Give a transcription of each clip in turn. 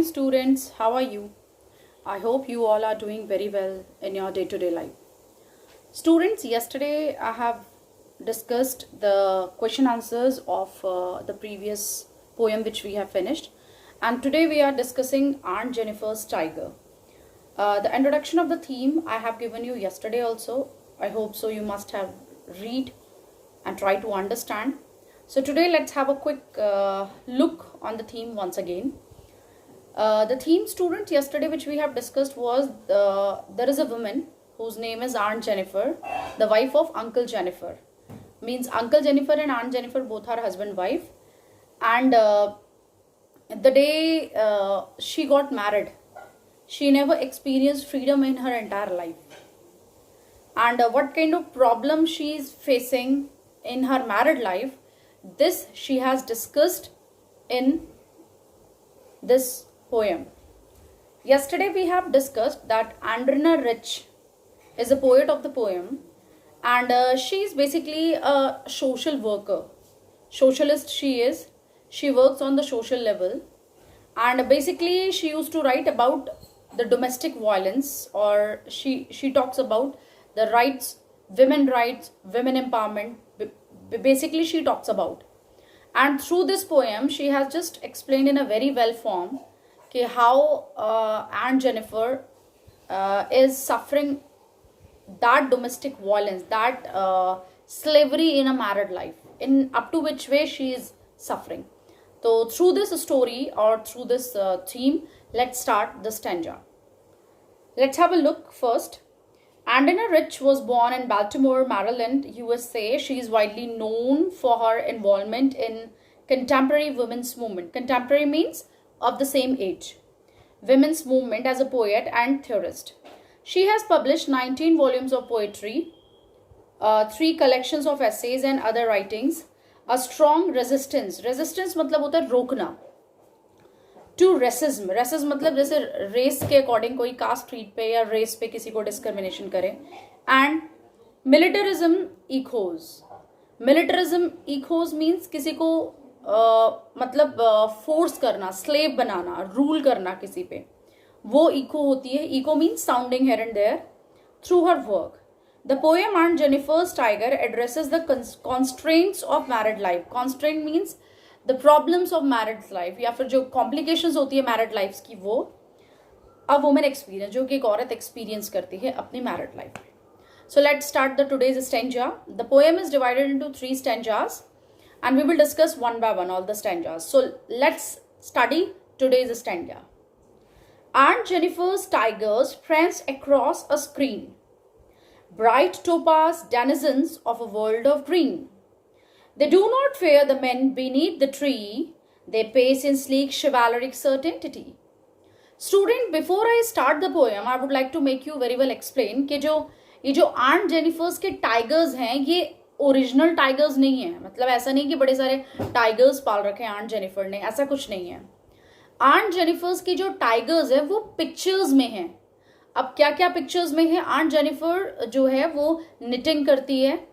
Students, how are you? I hope you all are doing very well in your day to day life. Students, yesterday I have discussed the question answers of the previous poem which we have finished, and today we are discussing Aunt Jennifer's Tiger. The introduction of the theme I have given you yesterday also. I hope so. You must have read and try to understand. So today let's have a quick look on the theme once again. The theme, student, yesterday which we have discussed was there is a woman whose name is Aunt Jennifer, the wife of Uncle Jennifer. Means Uncle Jennifer and Aunt Jennifer both are husband wife, and the day she got married, she never experienced freedom in her entire life. And what kind of problem she is facing in her married life, this she has discussed in this poem. Yesterday we have discussed that Andrina Rich is a poet of the poem, and she is basically a social worker. Socialist she is. She works on the social level, and basically she used to write about the domestic violence, or she talks about the rights, women empowerment. Basically she talks about, and through this poem she has just explained in a very well form how Aunt Jennifer is suffering that domestic violence, that slavery in a married life, in up to which way she is suffering. So through this story, or through this theme, let's start the stanza. Let's have a look first. Andrina Rich was born in Baltimore, Maryland, USA. She is widely known for her involvement in contemporary women's movement. Contemporary means of the same age. Women's movement as a poet and theorist. She has published 19 volumes of poetry, 3 collections of essays and other writings. A strong resistance. Resistance मतलब होता है रोकना. To racism. Racism मतलब जैसे race के according कोई cast treat पे या रेस पे किसी को डिस्क्रिमिनेशन करे. And militarism echoes. Militarism echoes means किसी को मतलब फोर्स करना, स्लेव बनाना, रूल करना किसी पे, वो इको होती है. Echo means sounding here and there through her work. The poem Aunt Jennifer's Tiger addresses the constraints of married life. Constraint means the problems of married life, या फिर जो complications होती है married lives की, वो a woman experience, जो कि एक औरत experience करती है अपनी married life में. So let's start the today's stanza. The poem is divided into 3 stanzas, and we will discuss one by one all the stanzas. So let's study today's stanza. Aunt Jennifer's tigers prance across a screen. Bright topaz denizens of a world of green. They do not fear the men beneath the tree. They pace in sleek chivalric certainty. Student, before I start the poem, I would like to make you very well explain कि ये जो Aunt Jennifer's के tigers हैं, ये original tigers नहीं है. मतलब ऐसा नहीं कि बड़े सारे टाइगर्स पाल रखे हैं Aunt Jennifer ने, ऐसा कुछ नहीं है. Aunt Jennifer's की जो टाइगर्स है वो पिक्चर्स में है. अब क्या क्या पिक्चर्स में है? Aunt Jennifer जो है वो निटिंग करती है,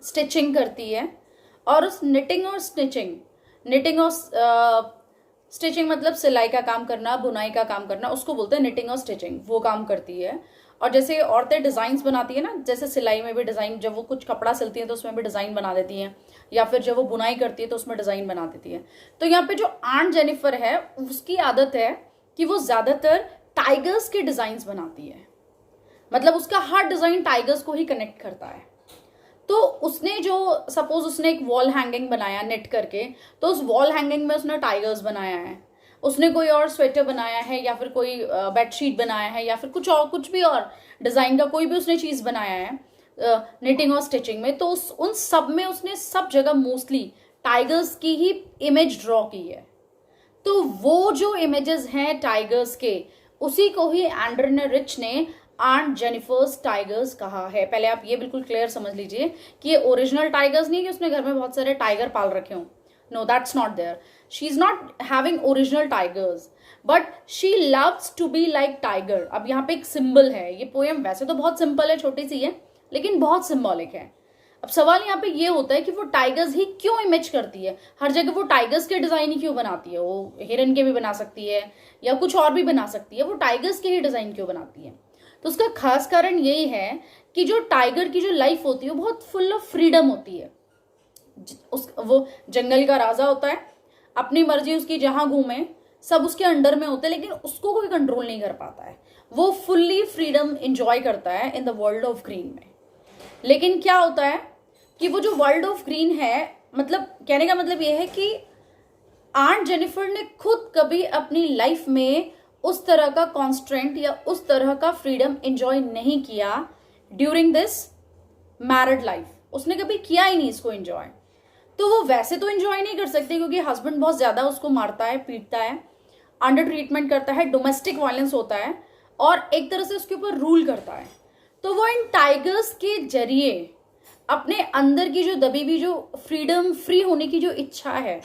स्टिचिंग करती है, और उस निटिंग और स्टिचिंग मतलब सिलाई का काम करना, बुनाई का काम करना, उसको बोलते हैं निटिंग और स्टिचिंग. वो काम करती है. और जैसे औरतें डिजाइन्स बनाती है ना, जैसे सिलाई में भी डिजाइन, जब वो कुछ कपड़ा सिलती है तो उसमें भी डिजाइन बना देती हैं, या फिर जब वो बुनाई करती है तो उसमें डिजाइन बना देती है. तो यहाँ पे जो Aunt Jennifer है उसकी आदत है कि वो ज्यादातर टाइगर्स के डिजाइन्स बनाती है. मतलब उसका हर डिजाइन टाइगर्स को ही कनेक्ट करता है. तो उसने जो सपोज उसने एक वॉल हैंगिंग बनाया नेट करके, तो उस वॉल हैंगिंग में उसने टाइगर्स बनाया है. उसने कोई और स्वेटर बनाया है, या फिर कोई बेडशीट बनाया है, या फिर कुछ भी और डिजाइन का कोई भी उसने चीज बनाया है निटिंग और स्टिचिंग में, तो उन सब में उसने सब जगह मोस्टली टाइगर्स की ही इमेज ड्रॉ की है. तो वो जो इमेजेस हैं टाइगर्स के, उसी को ही एंड्रिना रिच ने Aunt Jennifer's टाइगर्स कहा है. पहले आप ये बिल्कुल क्लियर समझ लीजिए कि ये ओरिजिनल टाइगर्स नहीं कि उसने घर में बहुत सारे टाइगर पाल रखे हों. No, that's not there. She is not having original tigers, but she loves to be like tiger. अब यहाँ पे एक सिंबल है. ये पोएम वैसे तो बहुत सिंपल है, छोटी सी है, लेकिन बहुत सिंबॉलिक है. अब सवाल यहाँ पे ये होता है कि वो टाइगर्स ही क्यों इमेज करती है, हर जगह वो टाइगर्स के डिजाइन ही क्यों बनाती है, वो हिरन के भी बना सकती है या कुछ और भी बना सकती है, वो टाइगर्स के ही डिजाइन क्यों बनाती है। तो उसका खास कारण यही है कि जो टाइगर की जो लाइफ होती है वो बहुत फुल ऑफ फ्रीडम होती है। वो जंगल का राजा होता है, अपनी मर्जी उसकी, जहां घूमे सब उसके अंडर में होते हैं, लेकिन उसको कोई कंट्रोल नहीं कर पाता है। वो फुल्ली फ्रीडम एंजॉय करता है in the world of green में। लेकिन क्या होता है कि वो जो वर्ल्ड ऑफ ग्रीन है, मतलब कहने का मतलब ये है कि आंट जेनिफर ने खुद कभी अपनी लाइफ में उस तरह का कॉन्स्ट्रेंट या उस तरह का फ्रीडम एंजॉय नहीं किया ड्यूरिंग दिस मैरिड लाइफ। उसने कभी किया ही नहीं इसको एंजॉय। तो वो वैसे तो एंजॉय नहीं कर सकती क्योंकि हस्बैंड बहुत ज्यादा उसको मारता है, पीटता है, अंडर ट्रीटमेंट करता है, डोमेस्टिक वायलेंस होता है और एक तरह से उसके ऊपर रूल करता है। तो वो इन टाइगर्स के जरिए अपने अंदर की जो दबी हुई जो फ्रीडम, फ्री होने की जो इच्छा है,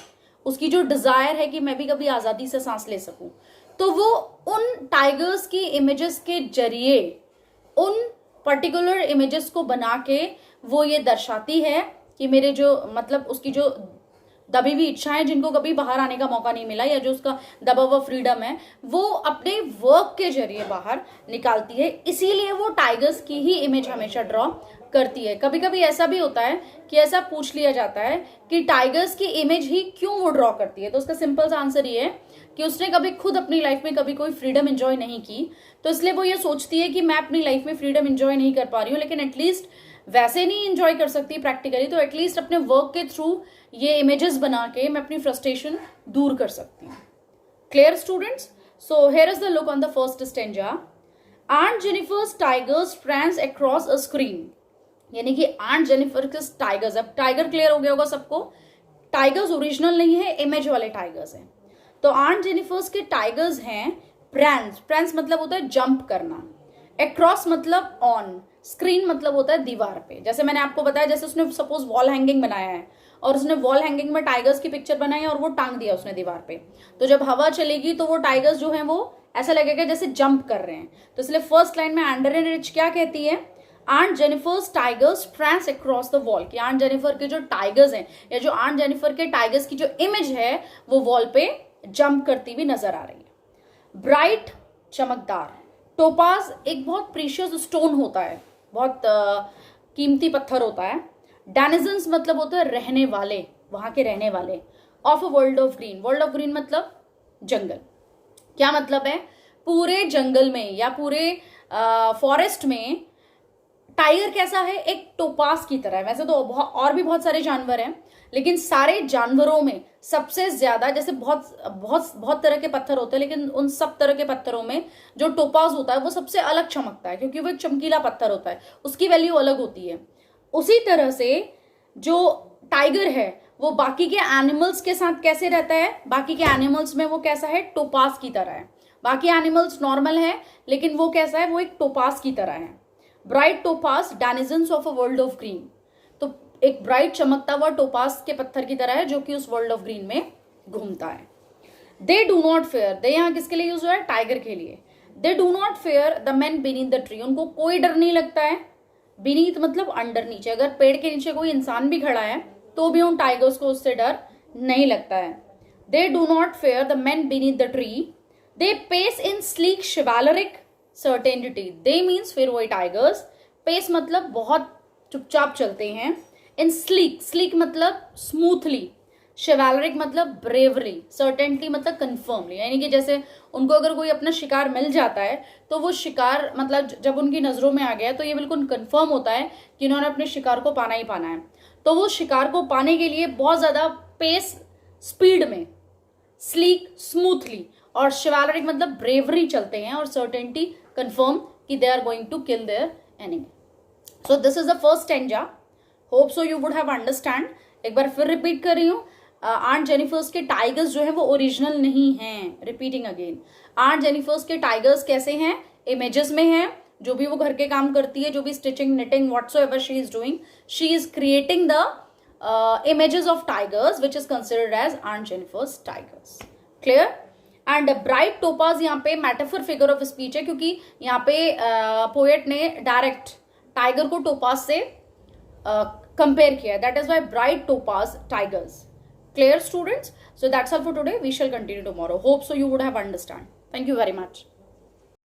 उसकी जो डिजायर है कि मैं भी कभी आजादी से सांस ले सकूं, तो वो उन टाइगर्स की इमेजेस के जरिए, उन पर्टिकुलर इमेजेस को बना के वो ये दर्शाती है कि मेरे जो मतलब उसकी जो दबी हुई इच्छाएं जिनको कभी बाहर आने का मौका नहीं मिला, या जो उसका दबा हुआ फ्रीडम है, वो अपने वर्क के जरिए बाहर निकालती है। इसीलिए वो टाइगर्स की ही इमेज हमेशा ड्रॉ करती है। कभी कभी ऐसा भी होता है कि ऐसा पूछ लिया जाता है कि टाइगर्स की इमेज ही क्यों वो ड्रॉ करती है, तो उसका सिंपल सा आंसर ये है कि उसने कभी खुद अपनी लाइफ में कभी कोई फ्रीडम एंजॉय नहीं की, तो इसलिए वो ये सोचती है कि मैं अपनी लाइफ में फ्रीडम एंजॉय नहीं कर पा रही हूँ, लेकिन एटलीस्ट वैसे नहीं एंजॉय कर सकती प्रैक्टिकली, तो एटलीस्ट अपने वर्क के थ्रू ये इमेजेस बना के मैं अपनी फ्रस्ट्रेशन दूर कर सकती हूँ। Clear students? So here is the look on the first stanza. Aunt Jennifer's tigers friends across a screen, यानी कि आंट जेनिफर के टाइगर्स, अब टाइगर क्लियर हो गया होगा सबको, टाइगर्स ओरिजिनल नहीं है, इमेज वाले टाइगर्स हैं। तो आंट जेनिफर्स के टाइगर्स हैं प्रैंस, प्रैंस मतलब होता है जंप करना, अक्रॉस मतलब ऑन, स्क्रीन मतलब होता है दीवार पे। जैसे मैंने आपको बताया, जैसे उसने सपोज वॉल हैंगिंग बनाया है और उसने वॉल हैंगिंग में टाइगर्स की पिक्चर बनाई और वो टांग दिया उसने दीवार पे, तो जब हवा चलेगी तो वो टाइगर्स जो हैं वो ऐसा लगेगा जैसे जंप कर रहे हैं। तो इसलिए फर्स्ट लाइन में एंडरसन रिच क्या कहती है, aunt Jennifer's tigers prance across the wall, कि आंट जेनिफर के जो टाइगर्स हैं या जो आंट जेनिफर के टाइगर्स की जो इमेज है वो वॉल पे जंप करती हुई नजर आ रही है। ब्राइट चमकदार, टोपाज एक बहुत प्रीशियस स्टोन होता है, बहुत कीमती पत्थर होता है। डेनिजन्स मतलब होता है रहने वाले, वहां के रहने वाले। Of a world of green, world of green मतलब जंगल। क्या मतलब है, पूरे जंगल में या पूरे फॉरेस्ट में टाइगर कैसा है, एक टोपास की तरह है। वैसे तो और भी बहुत सारे जानवर हैं, लेकिन सारे जानवरों में सबसे ज्यादा, जैसे बहुत बहुत बहुत तरह के पत्थर होते हैं, लेकिन उन सब तरह के पत्थरों में जो टोपास होता है वो सबसे अलग चमकता है, क्योंकि वो एक चमकीला पत्थर होता है, उसकी वैल्यू अलग होती है। उसी तरह से जो टाइगर है वो बाकी के एनिमल्स के साथ कैसे रहता है, बाकी के एनिमल्स में वो कैसा है, टोपास की तरह है। बाकी एनिमल्स नॉर्मल है, लेकिन वो कैसा है, वो एक टोपास की तरह है। Bright topaz denizens of a world of green, तो एक ब्राइट चमकता हुआ टोपास के पत्थर की तरह है जो कि उस वर्ल्ड ऑफ ग्रीन में घूमता है। दे डू नॉट फेयर, दे यहाँ किसके लिए यूज हुआ है, टाइगर के लिए। दे do not fear the man beneath the tree, उनको कोई डर नहीं लगता है। बीनीथ मतलब अंडर, नीचे, अगर पेड़ के नीचे कोई इंसान भी खड़ा है तो भी उन टाइगर्स को उससे डर नहीं लगता है। They do not fear the man beneath the tree, they pace in sleek chivalric certainty, they means फिर वही टाइगर्स, पेस मतलब बहुत चुपचाप चलते हैं, इन स्लीक, स्लीक मतलब स्मूथली, शिवालरिक मतलब ब्रेवरी, सर्टेनिटी मतलब कंफर्मली, यानी कि जैसे उनको अगर कोई अपना शिकार मिल जाता है तो वो शिकार मतलब जब उनकी नजरों में आ गया तो ये बिल्कुल कंफर्म होता है कि उन्होंने अपने शिकार को पाना ही पाना है। तो वो शिकार को पाने के लिए बहुत ज्यादा पेस, स्पीड में, स्लीक स्मूथली, और शिवालरिक मतलब ब्रेवरी चलते हैं, और सर्टेनिटी कंफर्म कि they are going to kill their enemy. So this is the first stanza, hope so you would have understand. एक बार फिर रिपीट कर रही हूँ, आंट जेनिफर्स के टाइगर्स जो है वो ओरिजिनल नहीं हैं। रिपीटिंग अगेन, आंट जेनिफर्स के टाइगर्स कैसे हैं, इमेजेस में हैं, जो भी वो घर के काम करती है, जो भी stitching, knitting, whatsoever she is doing, she is creating the images of tigers which is considered as aunt Jennifer's tigers. Clear? And bright topaz यहाँ पे मेटाफर फिगर ऑफ स्पीच है, क्योंकि यहाँ पे पोएट ने डायरेक्ट टाइगर को topaz से compare किया है. That is why bright topaz tigers. Clear, students? So that's all for today. We shall continue tomorrow. Hope so you would have understand. Thank you very much.